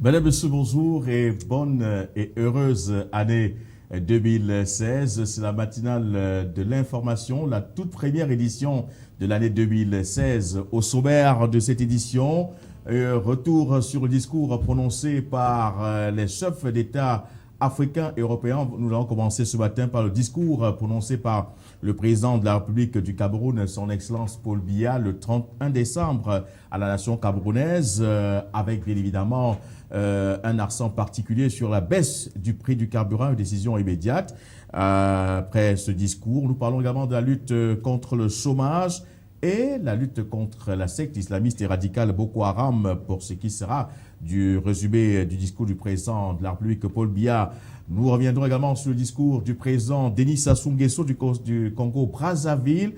Madame, Monsieur, bonjour et bonne et heureuse année 2016. C'est la matinale de l'information, la toute première édition de l'année 2016. Au sommaire de cette édition, retour sur le discours prononcé par les chefs d'État africains et européens. Nous allons commencer ce matin par le discours prononcé par le président de la République du Cameroun, son Excellence Paul Biya, le 31 décembre à la nation camerounaise, avec bien évidemment un accent particulier sur la baisse du prix du carburant, une décision immédiate. Après ce discours, nous parlons également de la lutte contre le chômage et la lutte contre la secte islamiste et radicale Boko Haram, pour ce qui sera du résumé du discours du président de la République Paul Biya. Nous reviendrons également sur le discours du président Denis Sassou Nguesso du Congo-Brazzaville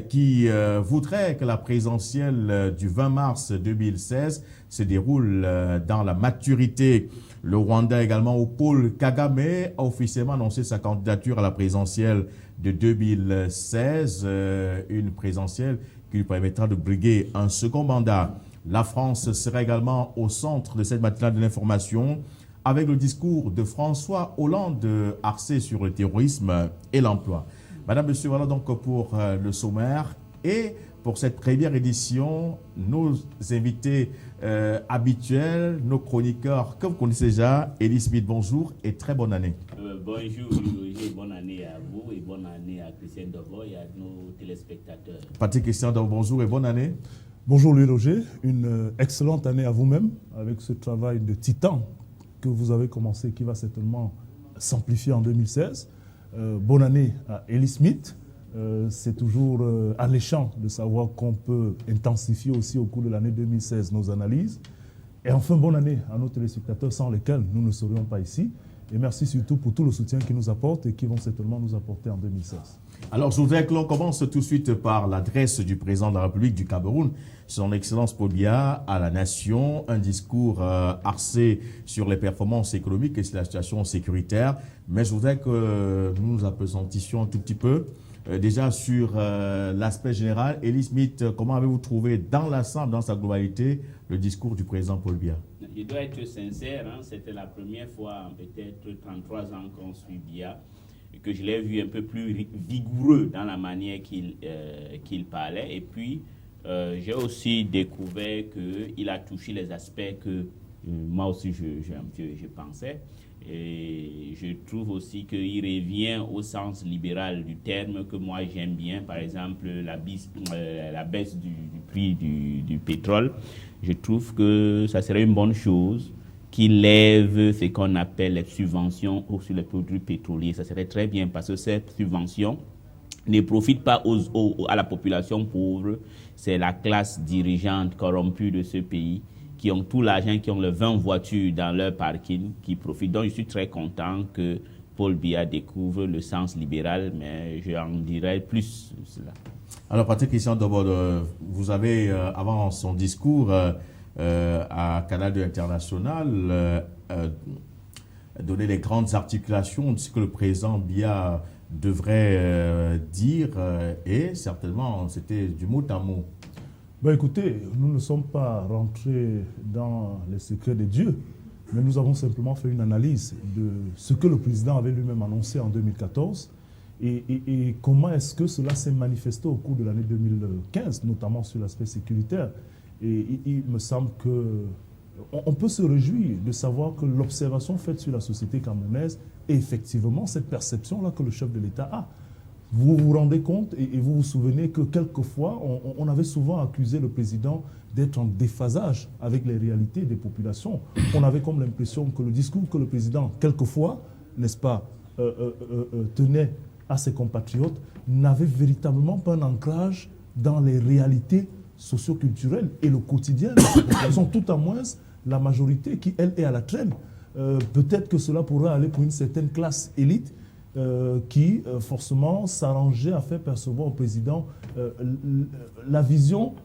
qui voudrait que la présidentielle du 20 mars 2016 se déroule dans la maturité. Le Rwanda également, où Paul Kagame a officiellement annoncé sa candidature à la présidentielle de 2016, une présidentielle qui lui permettra de briguer un second mandat. La France sera également au centre de cette matinale de l'information avec le discours de François Hollande axé sur le terrorisme et l'emploi. Madame, Monsieur, voilà donc pour le sommaire. Et pour cette première édition, nos invités habituels, nos chroniqueurs que vous connaissez déjà, Elie Smith, bonjour et très bonne année. Bonjour, Roger, bonne année à vous et bonne année à Christian Dovo et à nos téléspectateurs. Patrick Christian Dovo, bonjour et bonne année. Bonjour Louis Roger, une excellente année à vous-même avec ce travail de titan que vous avez commencé qui va certainement s'amplifier en 2016. Bonne année à Elie Smith. C'est toujours alléchant de savoir qu'on peut intensifier aussi au cours de l'année 2016 nos analyses. Et enfin, bonne année à nos téléspectateurs sans lesquels nous ne serions pas ici. Et merci surtout pour tout le soutien qu'ils nous apportent et qui vont certainement nous apporter en 2016. Alors, je voudrais que l'on commence tout de suite par l'adresse du président de la République du Cameroun, son Excellence Paul Biya, à la nation, un discours axé sur les performances économiques et sur la situation sécuritaire. Mais je voudrais que nous nous appesantissions un tout petit peu. Déjà sur l'aspect général, Elie Smith, comment avez-vous trouvé dans l'ensemble, dans sa globalité, le discours du président Paul Biya? Je dois être sincère, c'était la première fois en peut-être 33 ans qu'on suit Biya, que je l'ai vu un peu plus vigoureux dans la manière qu'il parlait. Et puis, j'ai aussi découvert qu'il a touché les aspects que moi aussi je pensais. Et je trouve aussi qu'il revient au sens libéral du terme que moi j'aime bien, par exemple la baisse du prix du pétrole. Je trouve que ça serait une bonne chose qu'il lève ce qu'on appelle les subventions sur les produits pétroliers. Ça serait très bien parce que cette subvention ne profite pas à la population pauvre. C'est la classe dirigeante corrompue de ce pays qui ont tout l'argent, qui ont les 20 voitures dans leur parking, qui profitent. Donc, je suis très content que Paul Biya découvre le sens libéral, mais j'en dirai plus cela. Alors, Patrick Christian Dobo, vous avez, avant son discours à Canal 2 International, donné les grandes articulations de ce que le président Biya devrait dire, et certainement, c'était du mot à mot. Ben écoutez, nous ne sommes pas rentrés dans les secrets de Dieu, mais nous avons simplement fait une analyse de ce que le président avait lui-même annoncé en 2014 et comment est-ce que cela s'est manifesté au cours de l'année 2015, notamment sur l'aspect sécuritaire. Et il me semble qu'on peut se réjouir de savoir que l'observation faite sur la société camerounaise est effectivement cette perception-là que le chef de l'État a. Vous vous rendez compte et vous vous souvenez que quelquefois, on avait souvent accusé le président d'être en déphasage avec les réalités des populations. On avait comme l'impression que le discours que le président, quelquefois, n'est-ce pas, tenait à ses compatriotes, n'avait véritablement pas un ancrage dans les réalités socio-culturelles et le quotidien de la population, tout à moins la majorité qui, elle, est à la traîne. Peut-être que cela pourra aller pour une certaine classe élite, qui forcément s'arrangeait à faire percevoir au président la vision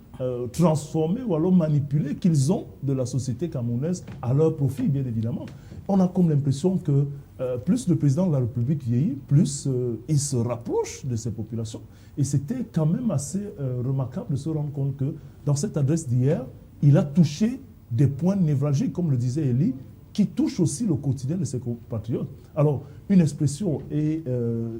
transformée ou alors manipulée qu'ils ont de la société camerounaise à leur profit, bien évidemment. On a comme l'impression que plus le président de la République vieillit, plus il se rapproche de ces populations. Et c'était quand même assez remarquable de se rendre compte que dans cette adresse d'hier, il a touché des points névralgiques, comme le disait Elie, qui touche aussi le quotidien de ses compatriotes. Alors, une expression est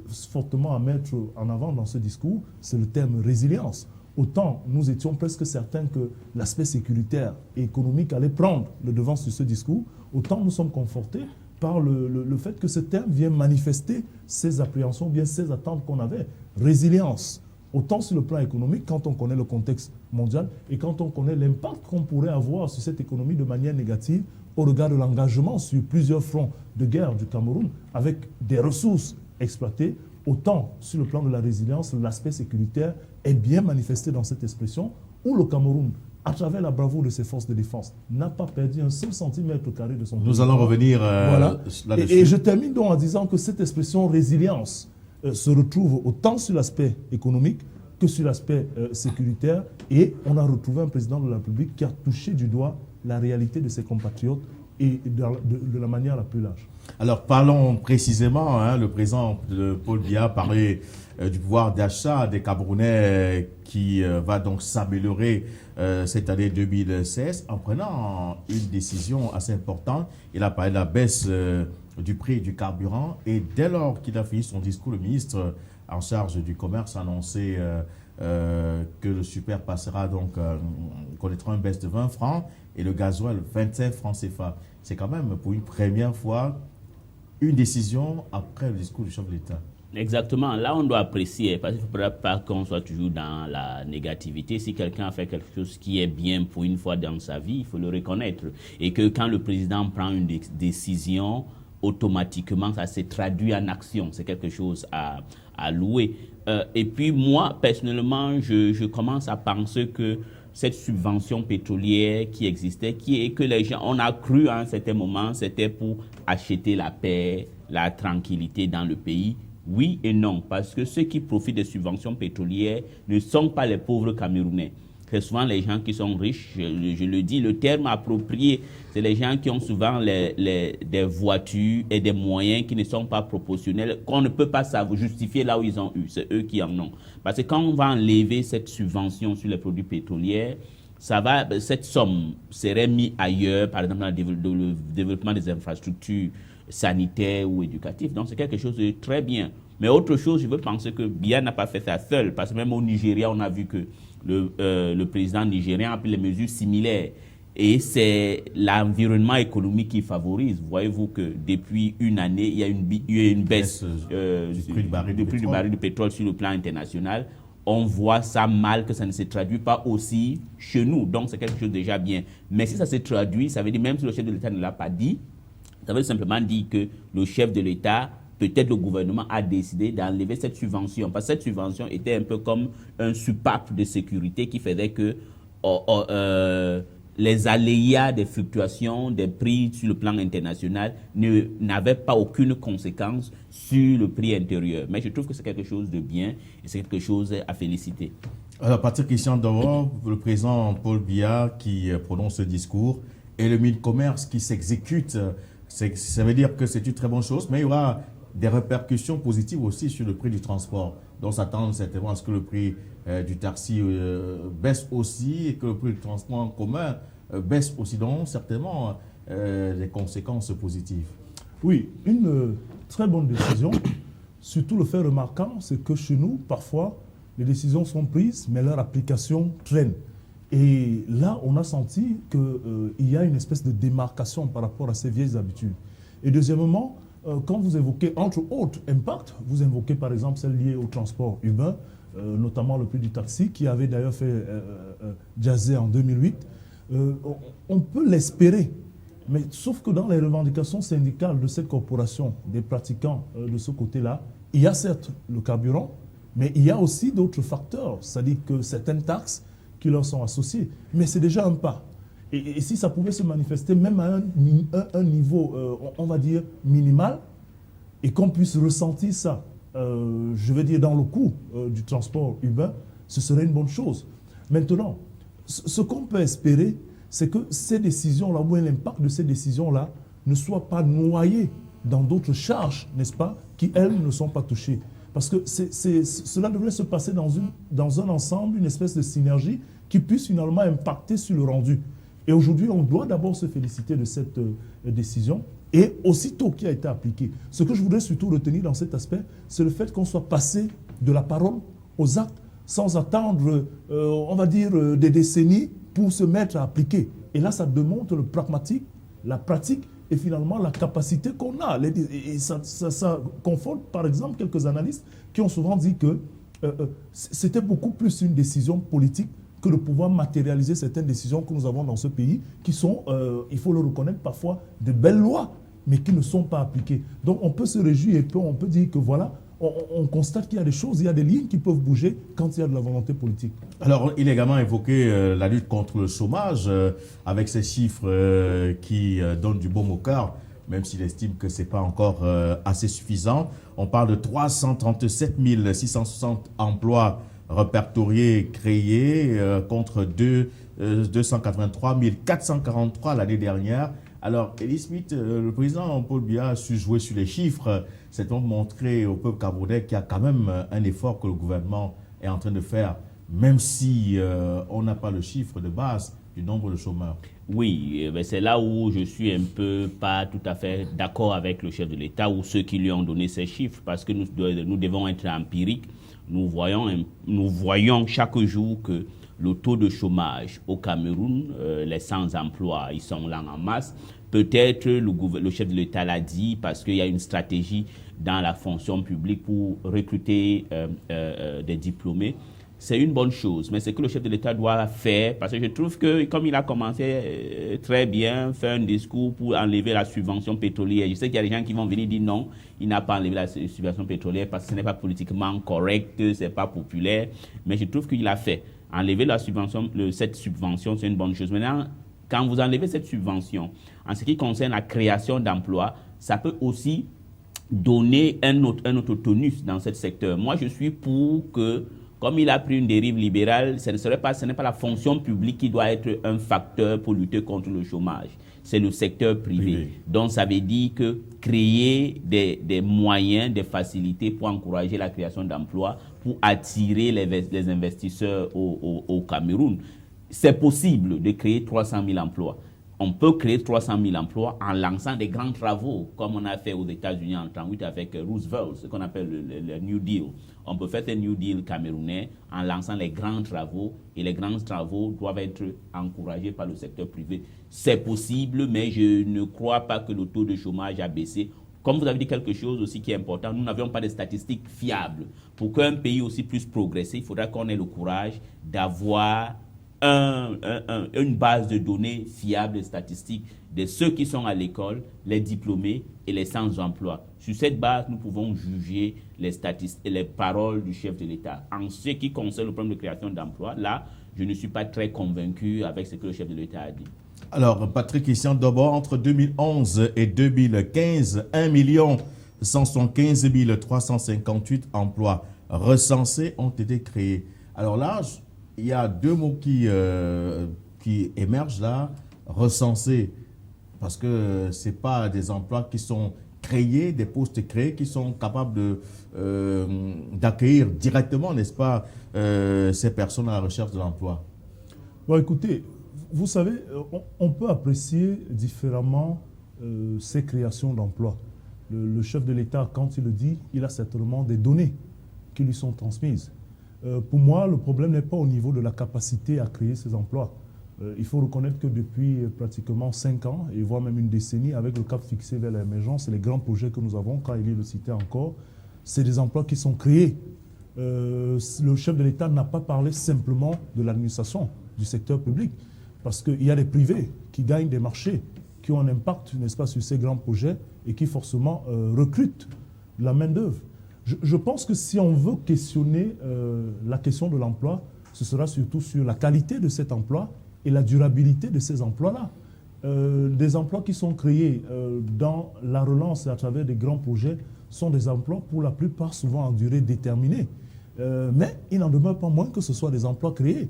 fortement à mettre en avant dans ce discours, c'est le terme résilience. Autant nous étions presque certains que l'aspect sécuritaire et économique allait prendre le devant sur ce discours, autant nous sommes confortés par le fait que ce terme vient manifester ces appréhensions, bien ces attentes qu'on avait. Résilience, autant sur le plan économique, quand on connaît le contexte mondial et quand on connaît l'impact qu'on pourrait avoir sur cette économie de manière négative au regard de l'engagement sur plusieurs fronts de guerre du Cameroun avec des ressources exploitées, autant sur le plan de la résilience, l'aspect sécuritaire est bien manifesté dans cette expression où le Cameroun, à travers la bravoure de ses forces de défense, n'a pas perdu un seul centimètre carré de son territoire. Nous allons revenir voilà. là-dessus. Et je termine donc en disant que cette expression résilience se retrouve autant sur l'aspect économique que sur l'aspect sécuritaire. Et on a retrouvé un président de la République qui a touché du doigt la réalité de ses compatriotes et de la manière la plus large. Alors parlons précisément, le président Paul Biya parlait du pouvoir d'achat des Camerounais qui va donc s'améliorer cette année 2016 en prenant une décision assez importante. Il a parlé de la baisse du prix du carburant et dès lors qu'il a fini son discours, le ministre en charge du commerce a annoncé que le super passera donc connaîtra une baisse de 20 francs et le gasoil 25 francs CFA. C'est quand même pour une première fois une décision après le discours du chef de l'État. Exactement. Là, on doit apprécier, parce qu'il ne faudra pas qu'on soit toujours dans la négativité. Si quelqu'un a fait quelque chose qui est bien pour une fois dans sa vie, il faut le reconnaître. Et que quand le président prend une décision, automatiquement, ça se traduit en action. C'est quelque chose à louer. Et puis, moi, personnellement, je commence à penser que cette subvention pétrolière qui existait, que les gens, on a cru à un certain moment, c'était pour acheter la paix, la tranquillité dans le pays. Oui et non, parce que ceux qui profitent des subventions pétrolières ne sont pas les pauvres Camerounais. C'est souvent les gens qui sont riches, je le dis, le terme approprié, c'est les gens qui ont souvent des voitures et des moyens qui ne sont pas proportionnels, qu'on ne peut pas justifier là où ils ont eu, c'est eux qui en ont. Parce que quand on va enlever cette subvention sur les produits pétroliers, cette somme serait mise ailleurs, par exemple dans le développement des infrastructures sanitaires ou éducatives. Donc c'est quelque chose de très bien. Mais autre chose, je veux penser que Biya n'a pas fait ça seul, parce que même au Nigeria, on a vu que le président nigérien a pris les mesures similaires. Et c'est l'environnement économique qui favorise. Voyez-vous que depuis une année, il y a une baisse du prix du baril de pétrole sur le plan international. On voit ça mal, que ça ne se traduit pas aussi chez nous. Donc c'est quelque chose de déjà bien. Mais si ça se traduit, ça veut dire, même si le chef de l'État ne l'a pas dit, ça veut simplement dire que le chef de l'État, peut-être le gouvernement a décidé d'enlever cette subvention. Parce que cette subvention était un peu comme un soupape de sécurité qui faisait que les aléas des fluctuations des prix sur le plan international n'avaient pas aucune conséquence sur le prix intérieur. Mais je trouve que c'est quelque chose de bien et c'est quelque chose à féliciter. Alors, Patrick Christian Doro, le président Paul Biya qui prononce ce discours et le ministre du Commerce qui s'exécute, ça veut dire que c'est une très bonne chose, mais il y aura des répercussions positives aussi sur le prix du transport. Donc, s'attendre certainement à ce que le prix du taxi baisse aussi et que le prix du transport en commun baisse aussi. Donc, certainement, des conséquences positives. Oui, une très bonne décision. Surtout le fait remarquant, c'est que chez nous, parfois, les décisions sont prises, mais leur application traîne. Et là, on a senti qu'il y a une espèce de démarcation par rapport à ces vieilles habitudes. Et deuxièmement, quand vous évoquez, entre autres impacts, vous invoquez par exemple celle liée au transport urbain, notamment le prix du taxi, qui avait d'ailleurs fait jaser en 2008. On peut l'espérer, mais sauf que dans les revendications syndicales de cette corporation, des pratiquants de ce côté-là, il y a certes le carburant, mais il y a aussi d'autres facteurs, c'est-à-dire que certaines taxes qui leur sont associées. Mais c'est déjà un pas. Et si ça pouvait se manifester même à un niveau, on va dire, minimal, et qu'on puisse ressentir ça, je veux dire, dans le coût du transport urbain, ce serait une bonne chose. Maintenant, ce qu'on peut espérer, c'est que ces décisions-là, ou l'impact de ces décisions-là, ne soit pas noyé dans d'autres charges, n'est-ce pas, qui, elles, ne sont pas touchées. Parce que cela devrait se passer dans un ensemble, une espèce de synergie qui puisse finalement impacter sur le rendu. Et aujourd'hui, on doit d'abord se féliciter de cette décision et aussitôt qui a été appliquée. Ce que je voudrais surtout retenir dans cet aspect, c'est le fait qu'on soit passé de la parole aux actes sans attendre, on va dire, des décennies pour se mettre à appliquer. Et là, ça démontre le pragmatique, la pratique et finalement la capacité qu'on a. Et ça conforte, par exemple, quelques analystes qui ont souvent dit que c'était beaucoup plus une décision politique que de pouvoir matérialiser certaines décisions que nous avons dans ce pays, qui sont, il faut le reconnaître, parfois de belles lois, mais qui ne sont pas appliquées. Donc on peut se réjouir et on peut dire que voilà, on constate qu'il y a des choses, il y a des lignes qui peuvent bouger quand il y a de la volonté politique. Alors, il a également évoqué la lutte contre le chômage, avec ces chiffres qui donnent du baume au cœur, même s'il estime que ce n'est pas encore assez suffisant. On parle de 337 660 emplois répertoriés, créés, contre 283 443 l'année dernière. Alors, Elie Smith, le président Paul Biya a su jouer sur les chiffres. C'est donc montrer au peuple camerounais qu'il y a quand même un effort que le gouvernement est en train de faire, même si on n'a pas le chiffre de base du nombre de chômeurs. Oui, c'est là où je suis un peu pas tout à fait d'accord avec le chef de l'État ou ceux qui lui ont donné ces chiffres, parce que nous devons être empiriques. Nous voyons chaque jour que le taux de chômage au Cameroun, les sans-emploi, ils sont là en masse. Peut-être le chef de l'État l'a dit parce qu'il y a une stratégie dans la fonction publique pour recruter des diplômés. C'est une bonne chose, mais c'est que le chef de l'État doit faire, parce que je trouve que comme il a commencé très bien, faire un discours pour enlever la subvention pétrolière. Je sais qu'il y a des gens qui vont venir dire non, il n'a pas enlevé la subvention pétrolière parce que ce n'est pas politiquement correct, ce n'est pas populaire, mais je trouve qu'il a fait. Enlever la subvention, cette subvention, c'est une bonne chose. Maintenant, quand vous enlevez cette subvention, en ce qui concerne la création d'emplois, ça peut aussi donner un autre tonus dans ce secteur. Moi, je suis pour que, comme il a pris une dérive libérale, ce n'est pas la fonction publique qui doit être un facteur pour lutter contre le chômage. C'est le secteur privé. Donc, ça veut dire que créer des moyens, des facilités pour encourager la création d'emplois, pour attirer les investisseurs au Cameroun. C'est possible de créer 300 000 emplois. On peut créer 300 000 emplois en lançant des grands travaux, comme on a fait aux États-Unis en 1938 avec Roosevelt, ce qu'on appelle le New Deal. On peut faire un New Deal camerounais en lançant les grands travaux, et les grands travaux doivent être encouragés par le secteur privé. C'est possible, mais je ne crois pas que le taux de chômage a baissé. Comme vous avez dit quelque chose aussi qui est important, nous n'avions pas de statistiques fiables. Pour qu'un pays aussi puisse progresser, il faudra qu'on ait le courage d'avoir une base de données fiable et statistiques de ceux qui sont à l'école, les diplômés et les sans-emploi. Sur cette base, nous pouvons juger les statistiques et les paroles du chef de l'État. En ce qui concerne le problème de création d'emplois, là, je ne suis pas très convaincu avec ce que le chef de l'État a dit. Alors, Patrick Christian, d'abord, entre 2011 et 2015, 1 175 358 emplois recensés ont été créés. Alors là, il y a deux mots qui émergent là, recensés, parce que ce n'est pas des emplois qui sont créés, des postes créés, qui sont capables d'accueillir directement, n'est-ce pas, ces personnes à la recherche de l'emploi. Bon, écoutez, vous savez, on peut apprécier différemment ces créations d'emplois. Le chef de l'État, quand il le dit, il a certainement des données qui lui sont transmises. Pour moi, le problème n'est pas au niveau de la capacité à créer ces emplois. Il faut reconnaître que depuis pratiquement 5 ans, et voire même une décennie, avec le cap fixé vers l'émergence et les grands projets que nous avons, quand il le citait encore, c'est des emplois qui sont créés. Le chef de l'État n'a pas parlé simplement de l'administration, du secteur public, parce qu'il y a des privés qui gagnent des marchés, qui ont un impact, n'est-ce pas, sur ces grands projets et qui forcément recrutent la main-d'œuvre. Je pense que si on veut questionner la question de l'emploi, ce sera surtout sur la qualité de cet emploi et la durabilité de ces emplois-là. Des emplois qui sont créés dans la relance et à travers des grands projets sont des emplois pour la plupart souvent en durée déterminée. Mais il n'en demeure pas moins que ce soit des emplois créés.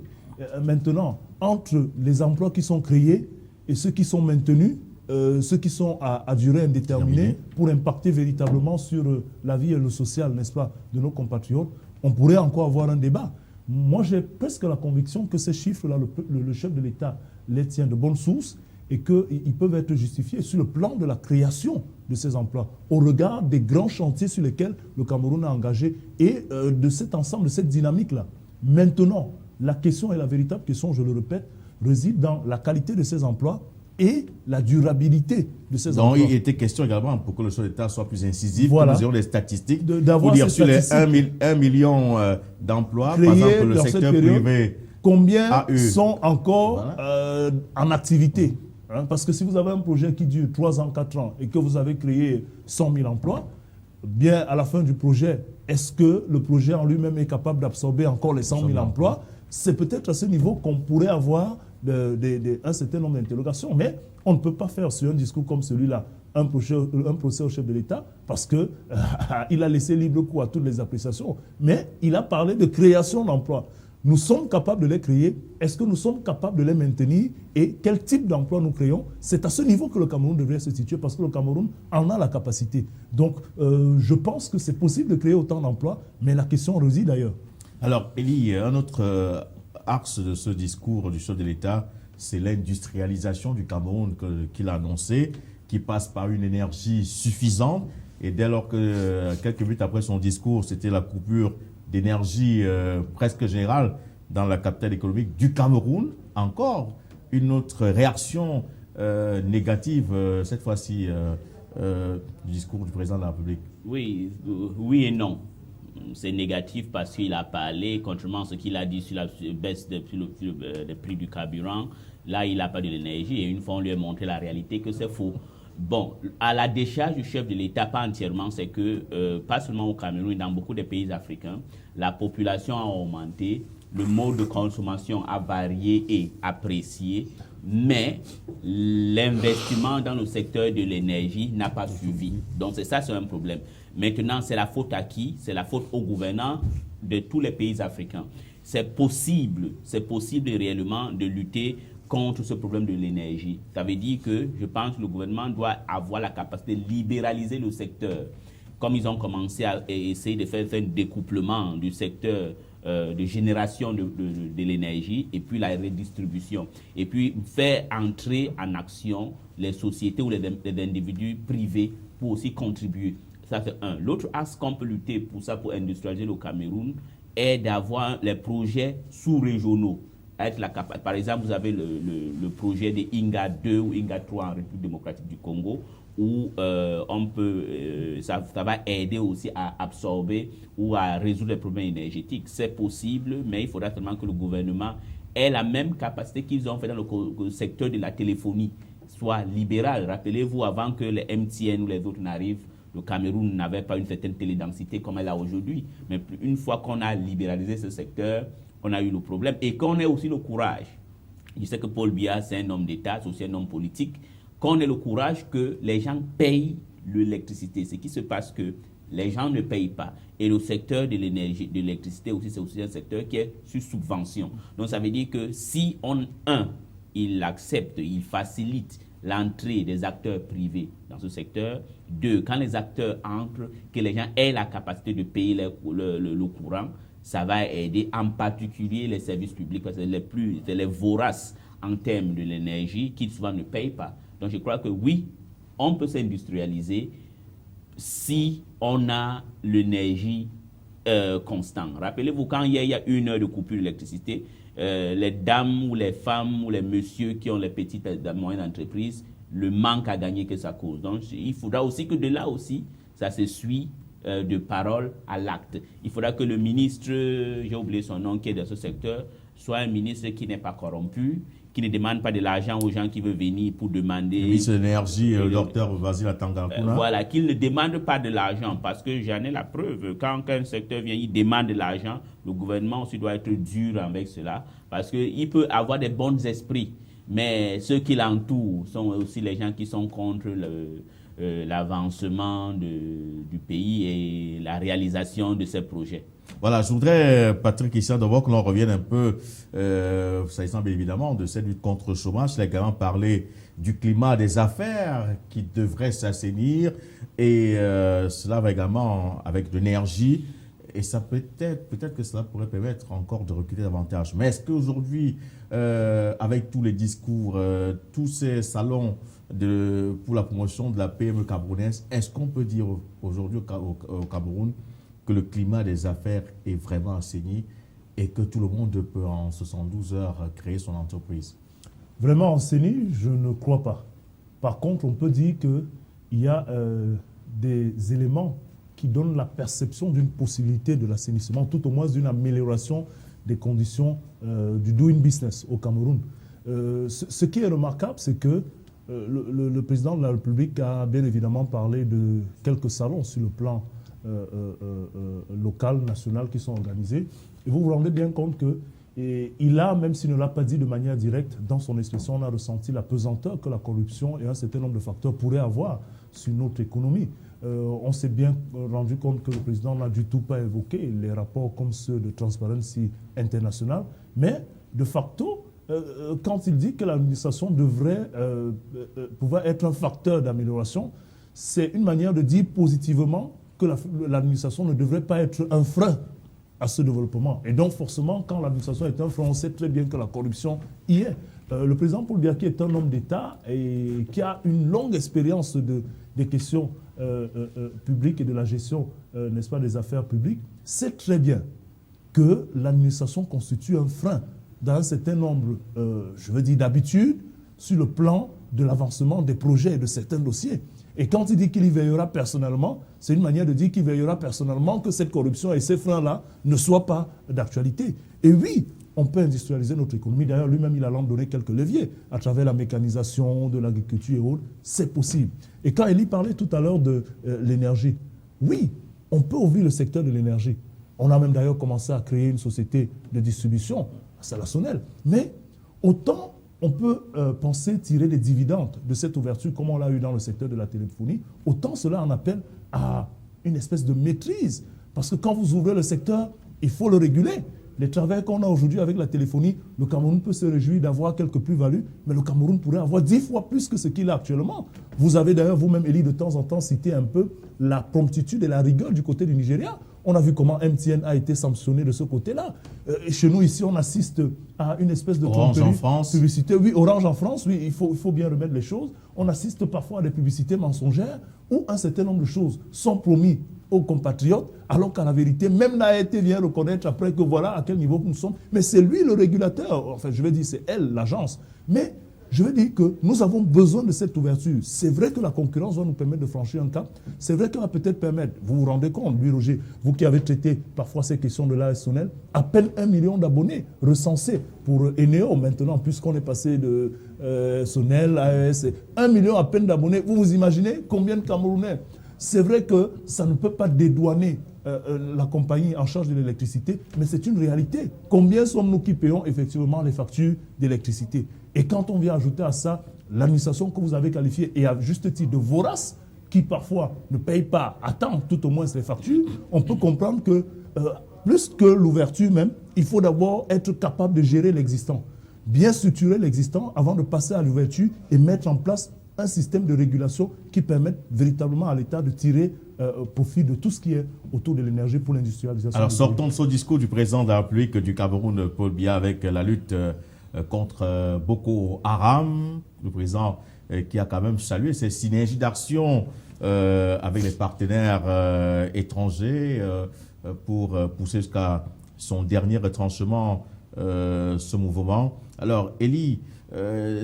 Maintenant, entre les emplois qui sont créés et ceux qui sont maintenus, ceux qui sont à durée indéterminée pour impacter véritablement sur la vie et le social, n'est-ce pas, de nos compatriotes, on pourrait encore avoir un débat. Moi, j'ai presque la conviction que ces chiffres-là, le chef de l'État les tient de bonnes sources et qu'ils peuvent être justifiés sur le plan de la création de ces emplois, au regard des grands chantiers sur lesquels le Cameroun a engagé et de cet ensemble, de cette dynamique-là. Maintenant, la question et la véritable question, je le répète, réside dans la qualité de ces emplois et la durabilité de ces emplois. Donc, il était question également, pour que le chef d'État soit plus incisif, voilà, que nous ayons des statistiques, d'avoir pour dire sur les 1 million d'emplois, par exemple, le secteur privé, combien sont encore voilà, en activité, hein, parce que si vous avez un projet qui dure 3 ans, 4 ans et que vous avez créé 100 000 emplois, bien à la fin du projet, est-ce que le projet en lui-même est capable d'absorber encore les 100 000 emplois? C'est peut-être à ce niveau qu'on pourrait avoir un certain nombre d'interrogations, mais on ne peut pas faire sur un discours comme celui-là un procès au chef de l'État parce qu'il a laissé libre cours à toutes les appréciations, mais il a parlé de création d'emplois. Nous sommes capables de les créer. Est-ce que nous sommes capables de les maintenir? Et quel type d'emploi nous créons? C'est à ce niveau que le Cameroun devrait se situer parce que le Cameroun en a la capacité. Donc, je pense que c'est possible de créer autant d'emplois, mais la question réside ailleurs. Alors, Elie, un autre axe de ce discours du chef de l'État, c'est l'industrialisation du Cameroun qu'il a annoncé, qui passe par une énergie suffisante. Et dès lors que, quelques minutes après son discours, c'était la coupure d'énergie presque générale dans la capitale économique du Cameroun, encore une autre réaction négative, cette fois-ci, du discours du président de la République. Oui, oui et non. C'est négatif parce qu'il a parlé, contrairement à ce qu'il a dit sur la baisse des prix du carburant. Là, il n'a pas de l'énergie et une fois on lui a montré la réalité que c'est faux. Bon, à la décharge du chef de l'État, pas entièrement, c'est que, pas seulement au Cameroun, dans beaucoup de pays africains, la population a augmenté, le mode de consommation a varié et apprécié, mais l'investissement dans le secteur de l'énergie n'a pas suivi. Donc c'est un problème. Maintenant, c'est la faute à qui? C'est la faute aux gouvernants de tous les pays africains. C'est possible réellement de lutter contre ce problème de l'énergie. Ça veut dire que je pense que le gouvernement doit avoir la capacité de libéraliser le secteur. Comme ils ont commencé à essayer de faire un découplement du secteur de génération de l'énergie et puis la redistribution. Et puis faire entrer en action les sociétés ou les individus privés pour aussi contribuer. Ça, c'est un. L'autre axe qu'on peut lutter pour ça, pour industrialiser le Cameroun, est d'avoir les projets sous-régionaux. Par exemple, vous avez le projet de Inga 2 ou Inga 3 en République démocratique du Congo, où ça va aider aussi à absorber ou à résoudre les problèmes énergétiques. C'est possible, mais il faudra seulement que le gouvernement ait la même capacité qu'ils ont fait dans le secteur de la téléphonie, soit libéral. Rappelez-vous, avant que les MTN ou les autres n'arrivent, le Cameroun n'avait pas une certaine télédensité comme elle a aujourd'hui. Mais une fois qu'on a libéralisé ce secteur, on a eu le problème et qu'on ait aussi le courage. Je sais que Paul Biya, c'est un homme d'État, c'est aussi un homme politique, qu'on ait le courage que les gens payent l'électricité. Ce qui se passe que les gens ne payent pas. Et le secteur de l'énergie, de l'électricité aussi, c'est aussi un secteur qui est sur subvention. Donc ça veut dire que si il accepte, il facilite l'entrée des acteurs privés dans ce secteur. 2, quand les acteurs entrent, que les gens aient la capacité de payer le courant, ça va aider en particulier les services publics parce que c'est les voraces en termes de l'énergie qui souvent ne payent pas. Donc je crois que oui, on peut s'industrialiser si on a l'énergie constante. Rappelez-vous, quand il y a 1 heure de coupure d'électricité, les dames ou les femmes ou les messieurs qui ont les petites et moyennes entreprises, le manque à gagner que ça cause. Donc il faudra aussi que de là aussi, ça se suit de parole à l'acte. Il faudra que le ministre, j'ai oublié son nom, qui est dans ce secteur, soit un ministre qui n'est pas corrompu, qui ne demande pas de l'argent aux gens qui veulent venir pour demander... Le ministre de l'Énergie, le docteur Vasile Atangakuna. Voilà, qu'il ne demande pas de l'argent, parce que j'en ai la preuve. Quand un secteur vient, il demande de l'argent, le gouvernement aussi doit être dur avec cela, parce qu'il peut avoir des bons esprits, mais ceux qui l'entourent sont aussi les gens qui sont contre l'avancement du pays et la réalisation de ces projets. Voilà, je voudrais, Patrick Issa, d'abord que l'on revienne un peu, ça semble évidemment, de cette lutte contre le chômage. Il a également parlé du climat des affaires qui devrait s'assainir et cela va également avec de l'énergie. Et ça peut-être que cela pourrait permettre encore de reculer davantage. Mais est-ce qu'aujourd'hui, avec tous les discours, tous ces salons pour la promotion de la PME camerounaise, est-ce qu'on peut dire aujourd'hui au Cameroun que le climat des affaires est vraiment assaini et que tout le monde peut en 72 heures créer son entreprise? Vraiment assaini, je ne crois pas. Par contre, on peut dire qu'il y a des éléments qui donnent la perception d'une possibilité de l'assainissement, tout au moins d'une amélioration des conditions du doing business au Cameroun. Ce qui est remarquable, c'est que le président de la République a bien évidemment parlé de quelques salons sur le plan local, national qui sont organisés. Et vous vous rendez bien compte qu'il a, même s'il ne l'a pas dit de manière directe, dans son expression, on a ressenti la pesanteur que la corruption et un certain nombre de facteurs pourraient avoir sur notre économie. On s'est bien rendu compte que le président n'a du tout pas évoqué les rapports comme ceux de Transparency International, mais de facto, quand il dit que l'administration devrait pouvoir être un facteur d'amélioration, c'est une manière de dire positivement que l'administration ne devrait pas être un frein à ce développement. Et donc forcément, quand l'administration est un frein, on sait très bien que la corruption y est. Le président Paul Biya, qui est un homme d'État et qui a une longue expérience des questions publiques et de la gestion, n'est-ce pas, des affaires publiques, sait très bien que l'administration constitue un frein dans un certain nombre, je veux dire, d'habitudes sur le plan de l'avancement des projets et de certains dossiers. Et quand il dit qu'il y veillera personnellement, c'est une manière de dire qu'il veillera personnellement que cette corruption et ces freins-là ne soient pas d'actualité. Et oui, on peut industrialiser notre économie. D'ailleurs, lui-même, il a donné quelques leviers à travers la mécanisation de l'agriculture et autres. C'est possible. Et quand Elie parlait tout à l'heure de l'énergie, oui, on peut ouvrir le secteur de l'énergie. On a même d'ailleurs commencé à créer une société de distribution à Salassonel. Mais autant on peut penser tirer des dividendes de cette ouverture comme on l'a eu dans le secteur de la téléphonie, autant cela en appelle à une espèce de maîtrise. Parce que quand vous ouvrez le secteur, il faut le réguler. Les travailleurs qu'on a aujourd'hui avec la téléphonie, le Cameroun peut se réjouir d'avoir quelques plus-values, mais le Cameroun pourrait avoir 10 fois plus que ce qu'il a actuellement. Vous avez d'ailleurs vous-même, Elie, de temps en temps cité un peu la promptitude et la rigueur du côté du Nigeria. On a vu comment MTN a été sanctionné de ce côté-là. Et chez nous, ici, on assiste à une espèce de tromperie publicité. Oui, Orange en France, oui, il faut bien remettre les choses. On assiste parfois à des publicités mensongères où un certain nombre de choses sont promis aux compatriotes, alors qu'en la vérité, même l'AET vient reconnaître après que voilà à quel niveau nous sommes. Mais c'est lui le régulateur, enfin je vais dire c'est elle, l'agence. Mais je veux dire que nous avons besoin de cette ouverture. C'est vrai que la concurrence va nous permettre de franchir un cap. C'est vrai qu'elle va peut-être permettre, vous vous rendez compte, lui Roger, vous qui avez traité parfois ces questions de l'ASONEL, à peine 1 million d'abonnés recensés pour Eneo maintenant, puisqu'on est passé de Sonel, AES, 1 million à peine d'abonnés. Vous vous imaginez combien de Camerounais? C'est vrai que ça ne peut pas dédouaner la compagnie en charge de l'électricité, mais c'est une réalité. Combien sommes-nous qui payons effectivement les factures d'électricité? Et quand on vient ajouter à ça l'administration que vous avez qualifiée, et à juste titre de vorace, qui parfois ne paye pas à temps, tout au moins les factures, on peut comprendre que plus que l'ouverture même, il faut d'abord être capable de gérer l'existant, bien structurer l'existant avant de passer à l'ouverture et mettre en place un système de régulation qui permette véritablement à l'État de tirer profit de tout ce qui est autour de l'énergie pour l'industrialisation. Alors sortons de ce discours du président de la République du Cameroun, Paul Biya, avec la lutte contre Boko Haram, le président qui a quand même salué ces synergies d'action avec les partenaires étrangers pour pousser jusqu'à son dernier retranchement ce mouvement. Alors Elie,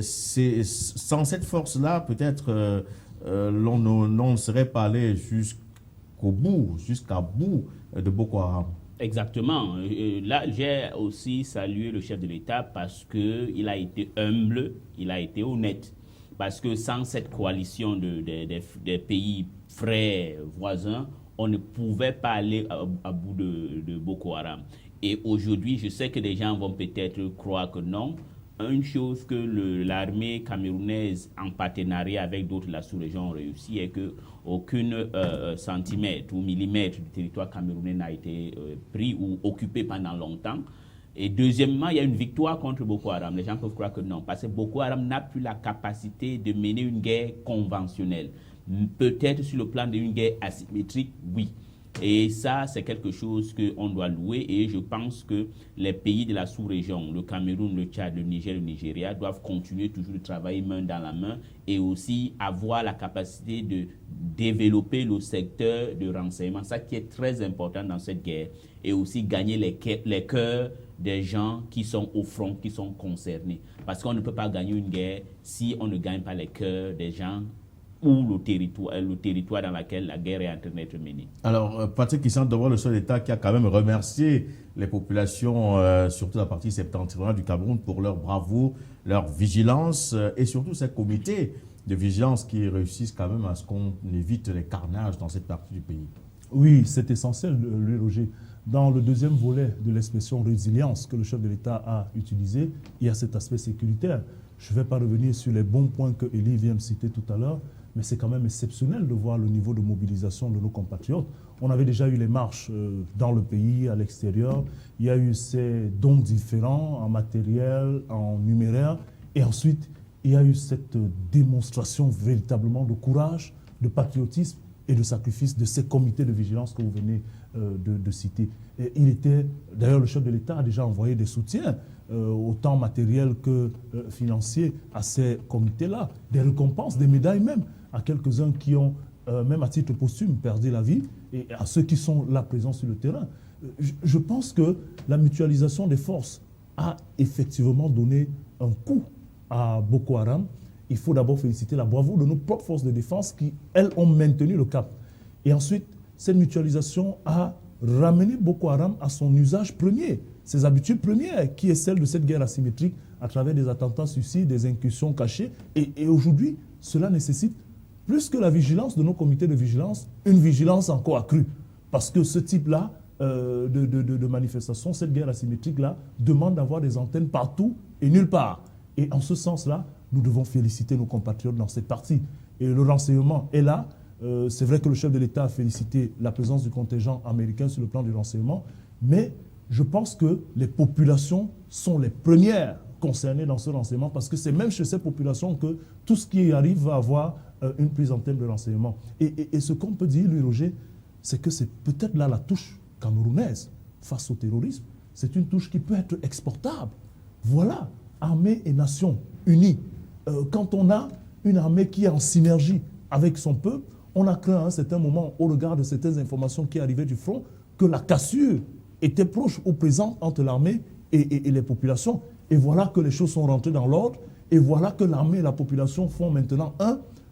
sans cette force-là, peut-être l'on ne serait pas allé jusqu'à bout de Boko Haram. Exactement. Là, j'ai aussi salué le chef de l'État parce qu'il a été humble, il a été honnête. Parce que sans cette coalition des pays frères, voisins, on ne pouvait pas aller à bout de Boko Haram. Et aujourd'hui, je sais que des gens vont peut-être croire que non. Une chose que l'armée camerounaise, en partenariat avec d'autres de la sous-région, ont réussi est qu'aucun centimètre ou millimètre du territoire camerounais n'a été pris ou occupé pendant longtemps. Et deuxièmement, il y a une victoire contre Boko Haram. Les gens peuvent croire que non, parce que Boko Haram n'a plus la capacité de mener une guerre conventionnelle. Peut-être sur le plan d'une guerre asymétrique, oui. Et ça, c'est quelque chose qu'on doit louer. Et je pense que les pays de la sous-région, le Cameroun, le Tchad, le Niger, le Nigeria, doivent continuer toujours de travailler main dans la main et aussi avoir la capacité de développer le secteur de renseignement. Ça qui est très important dans cette guerre. Et aussi gagner les cœurs des gens qui sont au front, qui sont concernés. Parce qu'on ne peut pas gagner une guerre si on ne gagne pas les cœurs des gens ou le territoire dans lequel la guerre est en train d'être menée. Alors, Patrick Kissane, devant le chef d'État qui a quand même remercié les populations, surtout la partie septentrionale du Cameroun, pour leur bravoure, leur vigilance et surtout ces comités de vigilance qui réussissent quand même à ce qu'on évite les carnages dans cette partie du pays. Oui, c'est essentiel, Louis Roger. Dans le deuxième volet de l'expression résilience que le chef de l'État a utilisé, il y a cet aspect sécuritaire. Je ne vais pas revenir sur les bons points que Élie vient de citer tout à l'heure, mais c'est quand même exceptionnel de voir le niveau de mobilisation de nos compatriotes. On avait déjà eu les marches dans le pays, à l'extérieur. Il y a eu ces dons différents en matériel, en numéraire. Et ensuite, il y a eu cette démonstration véritablement de courage, de patriotisme et de sacrifice de ces comités de vigilance que vous venez de citer. Et d'ailleurs, le chef de l'État a déjà envoyé des soutiens, autant matériels que financiers, à ces comités-là. Des récompenses, des médailles même, à quelques-uns qui ont, même à titre posthume, perdu la vie, et à ceux qui sont là présents sur le terrain. Je pense que la mutualisation des forces a effectivement donné un coup à Boko Haram. Il faut d'abord féliciter la bravoure de nos propres forces de défense qui, elles, ont maintenu le cap. Et ensuite, cette mutualisation a ramené Boko Haram à son usage premier, ses habitudes premières, qui est celle de cette guerre asymétrique à travers des attentats suicides, des incursions cachées. Et aujourd'hui, cela nécessite, plus que la vigilance de nos comités de vigilance, une vigilance encore accrue. Parce que ce type-là de manifestation, cette guerre asymétrique-là, demande d'avoir des antennes partout et nulle part. Et en ce sens-là, nous devons féliciter nos compatriotes dans cette partie. Et le renseignement est là. C'est vrai que le chef de l'État a félicité la présence du contingent américain sur le plan du renseignement, mais je pense que les populations sont les premières concernées dans ce renseignement parce que c'est même chez ces populations que tout ce qui arrive va avoir une prise en termes de renseignement. Et ce qu'on peut dire, Louis Roger, c'est que c'est peut-être là la touche camerounaise face au terrorisme. C'est une touche qui peut être exportable. Voilà, armée et nation unies. Quand on a une armée qui est en synergie avec son peuple, on a craint à un certain moment, au regard de certaines informations qui arrivaient du front, que la cassure était proche ou présente entre l'armée et les populations. Et voilà que les choses sont rentrées dans l'ordre. Et voilà que l'armée et la population font maintenant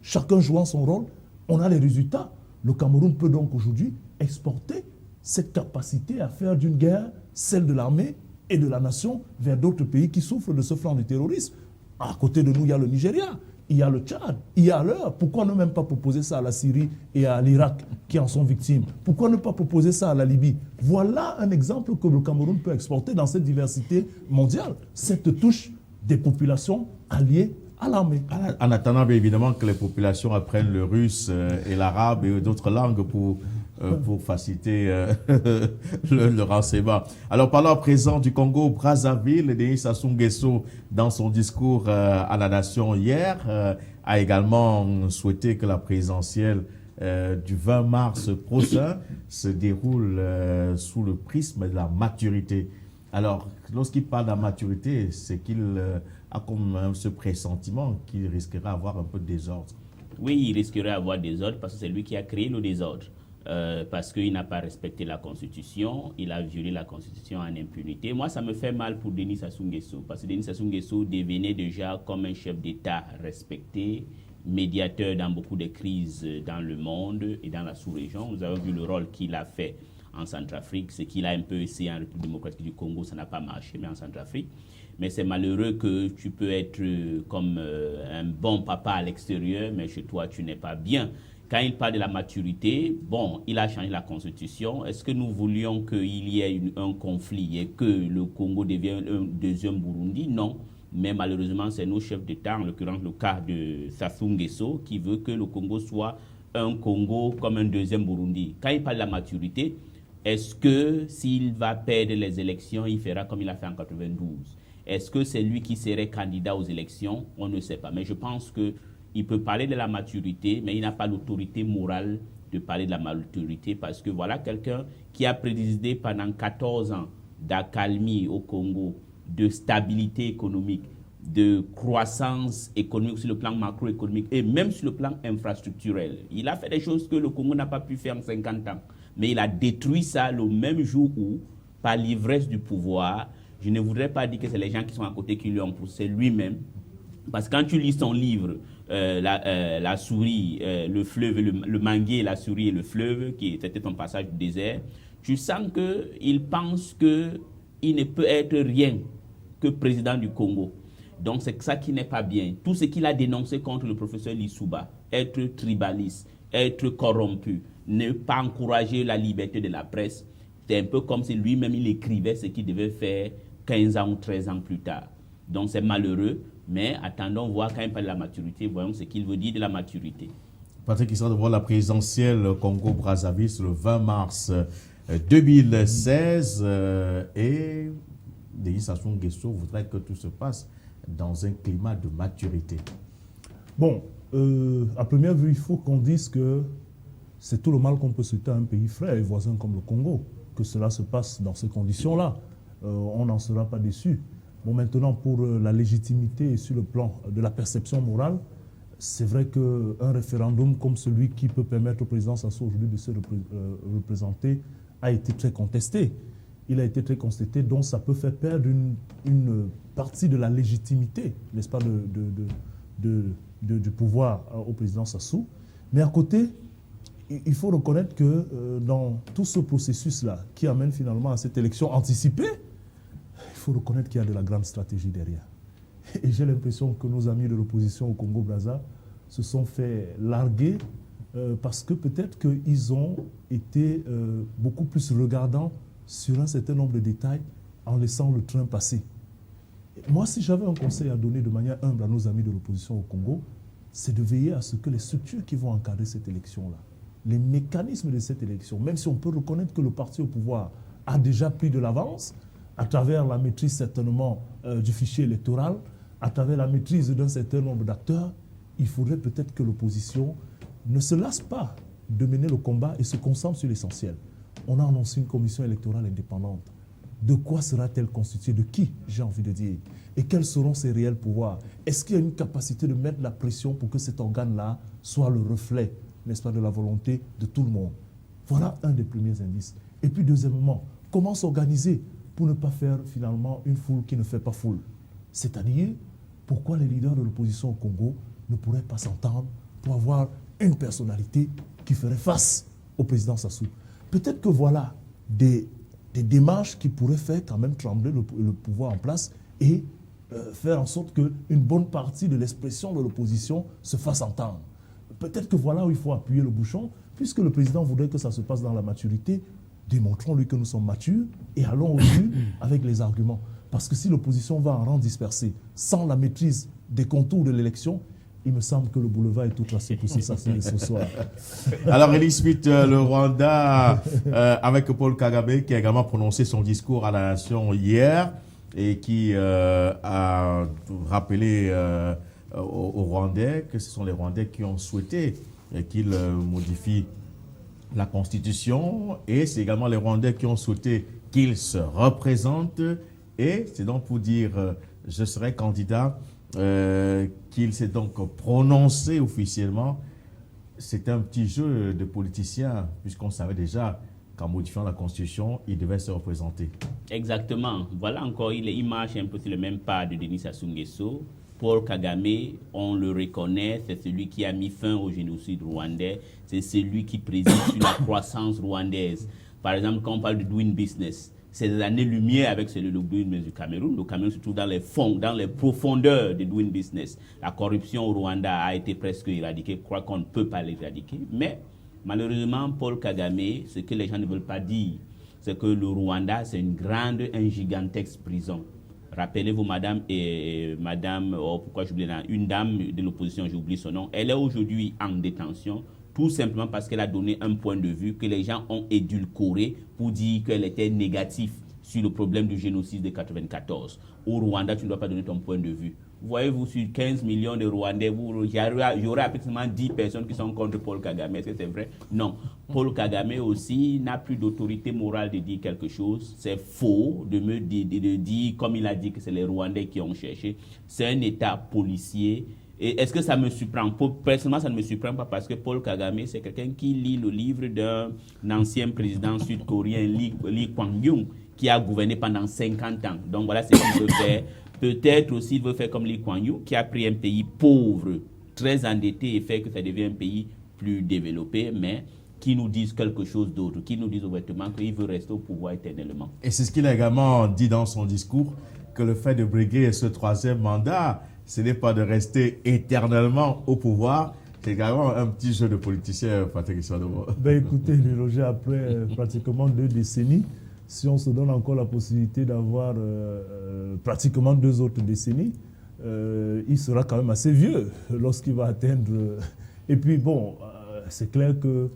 chacun jouant son rôle. On a les résultats. Le Cameroun peut donc aujourd'hui exporter cette capacité à faire d'une guerre, celle de l'armée et de la nation, vers d'autres pays qui souffrent de ce flanc du terrorisme. À côté de nous, il y a le Nigeria, il y a le Tchad, il y a l'heure. Pourquoi ne même pas proposer ça à la Syrie et à l'Irak qui en sont victimes? Pourquoi ne pas proposer ça à la Libye? Voilà un exemple que le Cameroun peut exporter dans cette diversité mondiale, cette touche des populations alliées à l'armée. En attendant, bien évidemment, que les populations apprennent le russe et l'arabe et d'autres langues pour faciliter le renseignement. Alors, parlons à présent du Congo-Brazzaville. Denis Sassou Nguesso, dans son discours à la nation hier, a également souhaité que la présidentielle du 20 mars prochain se déroule sous le prisme de la maturité. Alors, lorsqu'il parle de la maturité, c'est qu'il a comme ce pressentiment qu'il risquerait d'avoir un peu de désordre. Oui, il risquerait d'avoir des ordres parce que c'est lui qui a créé le désordre. Parce qu'il n'a pas respecté la Constitution, il a violé la Constitution en impunité. Moi, ça me fait mal pour Denis Sassou Nguesso, parce que Denis Sassou Nguesso devenait déjà comme un chef d'État respecté, médiateur dans beaucoup de crises dans le monde et dans la sous-région. Nous avons vu le rôle qu'il a fait en Centrafrique, ce qu'il a un peu essayé en République démocratique du Congo, ça n'a pas marché, mais en Centrafrique. Mais c'est malheureux que tu peux être comme un bon papa à l'extérieur, mais chez toi, tu n'es pas bien. Quand il parle de la maturité, bon, il a changé la Constitution. Est-ce que nous voulions qu'il y ait un conflit et que le Congo devienne un deuxième Burundi? Non. Mais malheureusement, c'est nos chefs d'État, en l'occurrence le cas de Sassou Nguesso, qui veut que le Congo soit un Congo comme un deuxième Burundi. Quand il parle de la maturité, est-ce que s'il va perdre les élections, il fera comme il a fait en 92? Est-ce que c'est lui qui serait candidat aux élections? On ne sait pas. Mais je pense qu'il peut parler de la maturité, mais il n'a pas l'autorité morale de parler de la maturité, parce que voilà quelqu'un qui a présidé pendant 14 ans d'accalmie au Congo, de stabilité économique, de croissance économique sur le plan macroéconomique et même sur le plan infrastructurel. Il a fait des choses que le Congo n'a pas pu faire en 50 ans. Mais il a détruit ça le même jour où, par l'ivresse du pouvoir, je ne voudrais pas dire que c'est les gens qui sont à côté qui lui ont poussé, lui-même. Parce que quand tu lis son livre, la souris, le fleuve, le manguier, la souris et le fleuve, qui était son passage du désert, tu sens qu'il pense qu'il ne peut être rien que président du Congo. Donc c'est ça qui n'est pas bien. Tout ce qu'il a dénoncé contre le professeur Lissouba, être tribaliste, être corrompu, ne pas encourager la liberté de la presse, c'est un peu comme si lui-même il écrivait ce qu'il devait faire 15 ans ou 13 ans plus tard. Donc c'est malheureux, mais attendons voir quand il parle de la maturité, voyons ce qu'il veut dire de la maturité. Patrick, il sera devant la présidentielle Congo-Brazzaville le 20 mars 2016 et Denis Sassou Nguesso voudrait que tout se passe dans un climat de maturité. Bon, à première vue, il faut qu'on dise que c'est tout le mal qu'on peut souhaiter à un pays frère et voisin comme le Congo, que cela se passe dans ces conditions-là. On n'en sera pas déçu. Bon, maintenant, pour la légitimité et sur le plan de la perception morale, c'est vrai qu'un référendum comme celui qui peut permettre au président Sassou aujourd'hui de se représenter a été très contesté. Il a été très contesté, donc ça peut faire perdre une partie de la légitimité, n'est-ce pas, du pouvoir au président Sassou. Mais à côté, il faut reconnaître que dans tout ce processus-là, qui amène finalement à cette élection anticipée, il faut reconnaître qu'il y a de la grande stratégie derrière. Et j'ai l'impression que nos amis de l'opposition au Congo-Brazza se sont fait larguer parce que peut-être qu'ils ont été beaucoup plus regardants sur un certain nombre de détails en laissant le train passer. Moi, si j'avais un conseil à donner de manière humble à nos amis de l'opposition au Congo, c'est de veiller à ce que les structures qui vont encadrer cette élection-là, les mécanismes de cette élection, même si on peut reconnaître que le parti au pouvoir a déjà pris de l'avance, à travers la maîtrise certainement du fichier électoral, à travers la maîtrise d'un certain nombre d'acteurs, il faudrait peut-être que l'opposition ne se lasse pas de mener le combat et se concentre sur l'essentiel. On a annoncé une commission électorale indépendante. De quoi sera-t-elle constituée? De qui, j'ai envie de dire? Et quels seront ses réels pouvoirs? Est-ce qu'il y a une capacité de mettre la pression pour que cet organe-là soit le reflet, n'est-ce pas, de la volonté de tout le monde? Voilà un des premiers indices. Et puis deuxièmement, comment s'organiser pour ne pas faire finalement une foule qui ne fait pas foule? C'est-à-dire, pourquoi les leaders de l'opposition au Congo ne pourraient pas s'entendre pour avoir une personnalité qui ferait face au président Sassou? Peut-être que voilà des démarches qui pourraient faire quand même trembler le pouvoir en place et faire en sorte qu'une bonne partie de l'expression de l'opposition se fasse entendre. Peut-être que voilà où il faut appuyer le bouchon, puisque le président voudrait que ça se passe dans la maturité. Démontrons-lui que nous sommes matures et allons au but avec les arguments. Parce que si l'opposition va en rang dispersé, sans la maîtrise des contours de l'élection, il me semble que le boulevard est tout tracé pour s'assurer ce soir. Alors, Elie Smith, le Rwanda, avec Paul Kagame, qui a également prononcé son discours à la nation hier et qui a rappelé aux Rwandais que ce sont les Rwandais qui ont souhaité qu'il modifie la Constitution, et c'est également les Rwandais qui ont souhaité qu'il se représente, et c'est donc pour dire je serai candidat, qu'il s'est donc prononcé officiellement. C'est un petit jeu de politiciens, puisqu'on savait déjà qu'en modifiant la Constitution, il devait se représenter. Exactement. Voilà encore, il marche un peu sur le même pas de Denis Sassou Nguesso. Paul Kagame, on le reconnaît, c'est celui qui a mis fin au génocide rwandais, c'est celui qui préside sur la croissance rwandaise. Par exemple, quand on parle de doing business, c'est des années-lumière avec celui de doing business du Cameroun. Le Cameroun se trouve dans les fonds, dans les profondeurs de doing business. La corruption au Rwanda a été presque éradiquée, je crois qu'on ne peut pas l'éradiquer. Mais malheureusement, Paul Kagame, ce que les gens ne veulent pas dire, c'est que le Rwanda, c'est une gigantesque prison. Rappelez-vous, madame, pourquoi j'oublie une dame de l'opposition, j'ai oublié son nom, elle est aujourd'hui en détention, tout simplement parce qu'elle a donné un point de vue que les gens ont édulcoré pour dire qu'elle était négative sur le problème du génocide de 1994. Au Rwanda, tu ne dois pas donner ton point de vue. voyez-vous, sur 15 millions de Rwandais, il y aura absolument 10 personnes qui sont contre Paul Kagame. Est-ce que c'est vrai? Non. Paul Kagame aussi n'a plus d'autorité morale de dire quelque chose. C'est faux de dire, comme il a dit, que c'est les Rwandais qui ont cherché. C'est un État policier. Et est-ce que ça me surprend? Personnellement, ça ne me surprend pas parce que Paul Kagame, c'est quelqu'un qui lit le livre d'un ancien président sud-coréen, Lee Kuan-yew, qui a gouverné pendant 50 ans. Donc voilà ce qu'il veut faire. Peut-être aussi il veut faire comme Lee Kuan-yew, qui a pris un pays pauvre, très endetté et fait que ça devient un pays plus développé, mais qui nous disent quelque chose d'autre, qui nous disent ouvertement qu'il veut rester au pouvoir éternellement. Et c'est ce qu'il a également dit dans son discours, que le fait de briguer ce troisième mandat, ce n'est pas de rester éternellement au pouvoir, c'est également un petit jeu de politicien, Patrick Issoufou. Ben écoutez, Roger, après pratiquement 2 décennies, si on se donne encore la possibilité d'avoir pratiquement 2 autres décennies, il sera quand même assez vieux lorsqu'il va atteindre... Et puis bon, c'est clair que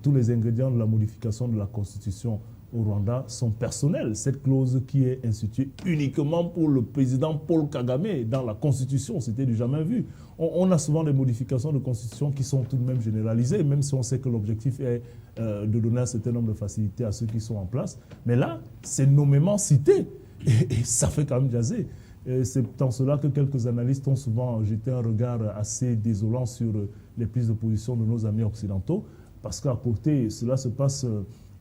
tous les ingrédients de la modification de la Constitution au Rwanda sont personnels. Cette clause qui est instituée uniquement pour le président Paul Kagame dans la Constitution, c'était du jamais vu. On a souvent des modifications de Constitution qui sont tout de même généralisées, même si on sait que l'objectif est de donner un certain nombre de facilités à ceux qui sont en place. Mais là, c'est nommément cité et ça fait quand même jaser. C'est en cela que quelques analystes ont souvent jeté un regard assez désolant sur les prises de position de nos amis occidentaux, parce qu'à côté, cela se passe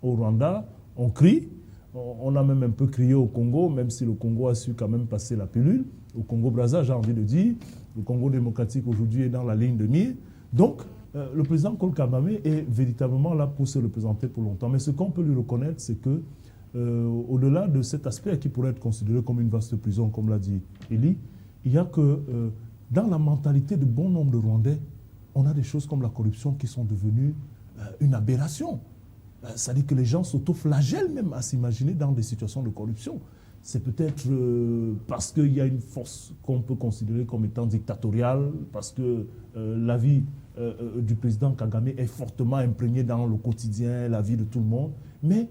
au Rwanda. On crie, on a même un peu crié au Congo, même si le Congo a su quand même passer la pilule. Au Congo-Brazza, j'ai envie de dire, le Congo démocratique aujourd'hui est dans la ligne de mire. Donc, le président Paul Kagame est véritablement là pour se représenter pour longtemps. Mais ce qu'on peut lui reconnaître, c'est que, au-delà de cet aspect qui pourrait être considéré comme une vaste prison, comme l'a dit Elie, il y a que dans la mentalité de bon nombre de Rwandais, on a des choses comme la corruption qui sont devenues une aberration. C'est-à-dire que les gens s'auto-flagellent même à s'imaginer dans des situations de corruption. C'est peut-être parce qu'il y a une force qu'on peut considérer comme étant dictatoriale, parce que la vie du président Kagame est fortement imprégnée dans le quotidien, la vie de tout le monde. Mais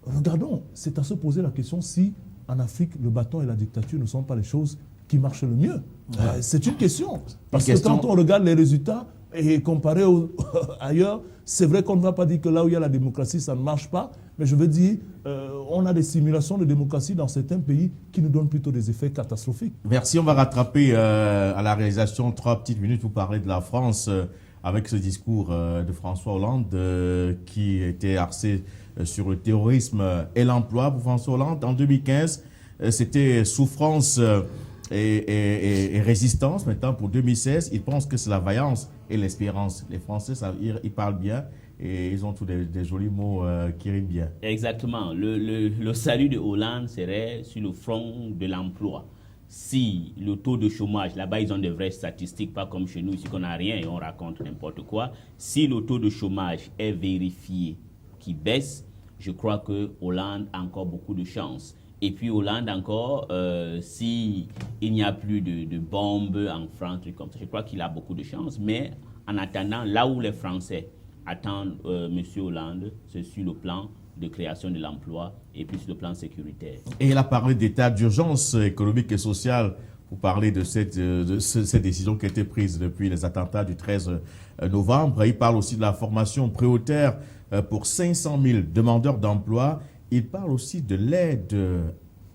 regardons, c'est à se poser la question si en Afrique, le bâton et la dictature ne sont pas les choses qui marchent le mieux. C'est une question. Parce que quand on regarde les résultats, et comparé ailleurs, c'est vrai qu'on ne va pas dire que là où il y a la démocratie, ça ne marche pas. Mais je veux dire, on a des simulations de démocratie dans certains pays qui nous donnent plutôt des effets catastrophiques. Merci, on va rattraper à la réalisation 3 petites minutes pour parler de la France avec ce discours de François Hollande qui était axé sur le terrorisme et l'emploi. Pour François Hollande, en 2015, c'était souffrance et résistance. Maintenant, pour 2016, ils pensent que c'est la vaillance et l'espérance. Les Français, ils parlent bien et ils ont tous des jolis mots qui riment bien. Exactement. Le salut de Hollande serait sur le front de l'emploi. Si le taux de chômage, là-bas, ils ont des vraies statistiques, pas comme chez nous, ici qu'on n'a rien et on raconte n'importe quoi. Si le taux de chômage est vérifié, qui baisse, je crois que Hollande a encore beaucoup de chance. Et puis Hollande encore, s'il n'y a plus de bombes en France, comme ça, je crois qu'il a beaucoup de chance. Mais en attendant, là où les Français attendent M. Hollande, c'est sur le plan de création de l'emploi et puis sur le plan sécuritaire. Et il a parlé d'état d'urgence économique et sociale pour parler de cette décision qui a été prise depuis les attentats du 13 novembre. Il parle aussi de la formation préhautaire pour 500 000 demandeurs d'emploi. Il parle aussi de l'aide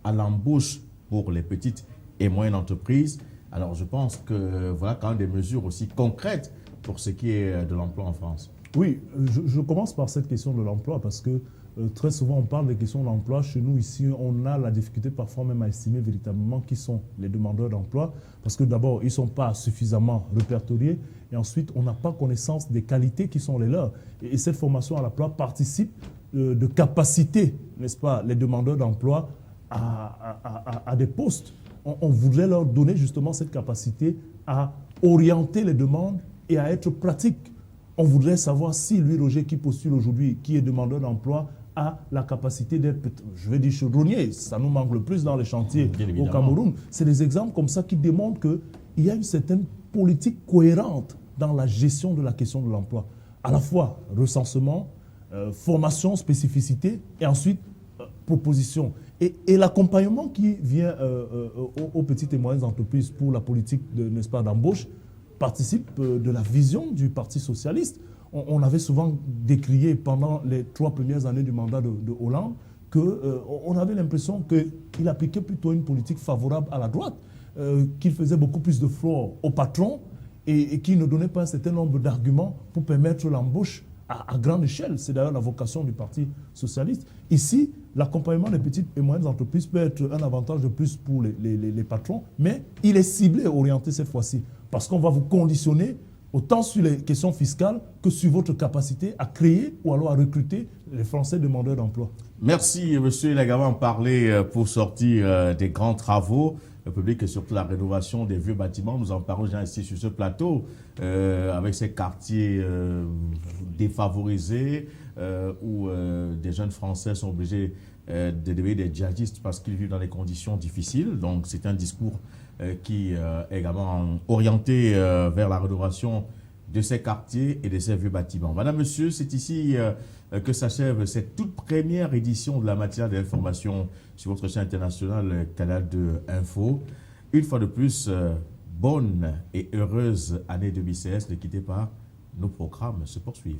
à l'embauche pour les petites et moyennes entreprises. Alors je pense que voilà quand même des mesures aussi concrètes pour ce qui est de l'emploi en France. Oui, je commence par cette question de l'emploi parce que très souvent on parle des questions de l'emploi. Chez nous ici, on a la difficulté parfois même à estimer véritablement qui sont les demandeurs d'emploi parce que d'abord, ils ne sont pas suffisamment répertoriés et ensuite, on n'a pas connaissance des qualités qui sont les leurs. Et cette formation à l'emploi participe de capaciter, n'est-ce pas, les demandeurs d'emploi à des postes. On voudrait leur donner justement cette capacité à orienter les demandes et à être pratique. On voudrait savoir si lui, Roger, qui postule aujourd'hui, qui est demandeur d'emploi, a la capacité d'être, je vais dire, chaudronnier. Ça nous manque le plus dans les chantiers au Cameroun. C'est des exemples comme ça qui démontrent qu'il y a une certaine politique cohérente dans la gestion de la question de l'emploi. À la fois recensement, formation, spécificité et ensuite proposition. Et l'accompagnement qui vient aux petites et moyennes entreprises pour la politique n'est-ce pas, d'embauche participe de la vision du Parti socialiste. On avait souvent décrié pendant les 3 premières années du mandat de Hollande qu'on avait l'impression qu'il appliquait plutôt une politique favorable à la droite, qu'il faisait beaucoup plus de fraude aux patrons et qu'il ne donnait pas un certain nombre d'arguments pour permettre l'embauche à grande échelle. C'est d'ailleurs la vocation du Parti socialiste. Ici, l'accompagnement des petites et moyennes entreprises peut être un avantage de plus pour les patrons, mais il est ciblé et orienté cette fois-ci, parce qu'on va vous conditionner autant sur les questions fiscales que sur votre capacité à créer ou alors à recruter les Français demandeurs d'emploi. Merci, M. Lagaba, en parler pour sortir des grands travaux publics et surtout la rénovation des vieux bâtiments. Nous en parlons déjà ici sur ce plateau avec ces quartiers défavorisés où des jeunes Français sont obligés de devenir des djihadistes parce qu'ils vivent dans des conditions difficiles. Donc c'est un discours qui est également orienté vers la rénovation de ces quartiers et de ces vieux bâtiments. Madame, Monsieur, c'est ici que s'achève cette toute première édition de la matinale de l'information sur votre chaîne internationale Canal 2 Info. Une fois de plus, bonne et heureuse année 2016. Ne quittez pas, nos programmes se poursuivent.